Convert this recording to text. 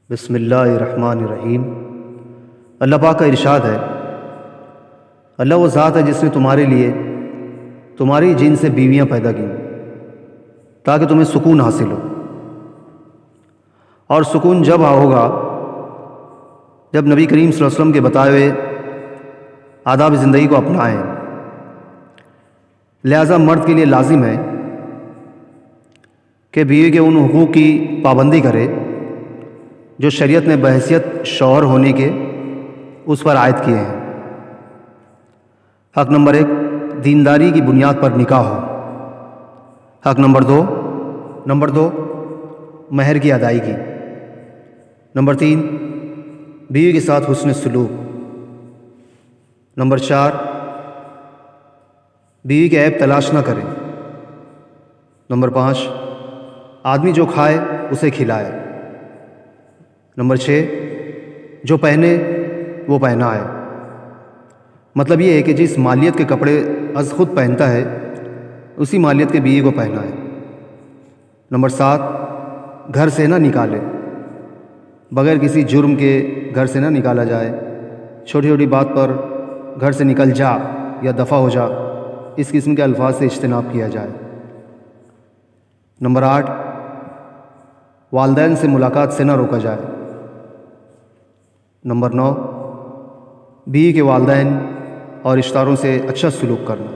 بسم اللہ الرحمن الرحیم۔ اللہ پاک کا ارشاد ہے، اللہ وہ ذات ہے جس نے تمہارے لیے تمہاری جن سے بیویاں پیدا کیں تاکہ تمہیں سکون حاصل ہو، اور سکون جب ہوگا جب نبی کریم صلی اللہ علیہ وسلم کے بتائے ہوئے آداب زندگی کو اپنائیں۔ لہذا مرد کے لیے لازم ہے کہ بیوی کے ان حقوق کی پابندی کرے جو شریعت نے بحیثیت شوہر ہونے کے اس پر عائد کیے ہیں۔ حق نمبر 1، دینداری کی بنیاد پر نکاح ہو۔ حق نمبر 2 مہر کی ادائیگی۔ نمبر 3، بیوی کے ساتھ حسن سلوک۔ نمبر 4، بیوی کے عیب تلاش نہ کریں۔ نمبر 5، آدمی جو کھائے اسے کھلائے۔ نمبر 6، جو پہنے وہ پہنائے۔ مطلب یہ ہے کہ جس مالیت کے کپڑے از خود پہنتا ہے اسی مالیت کے بیوی کو پہنائے۔ نمبر 7، گھر سے نہ نکالے، بغیر کسی جرم کے گھر سے نہ نکالا جائے۔ چھوٹی چھوٹی بات پر گھر سے نکل جا یا دفع ہو جا، اس قسم کے الفاظ سے اجتناب کیا جائے۔ نمبر 8، والدین سے ملاقات سے نہ روکا جائے۔ نمبر 9، بیوی کے والدین اور رشتہ داروں سے اچھا سلوک کرنا۔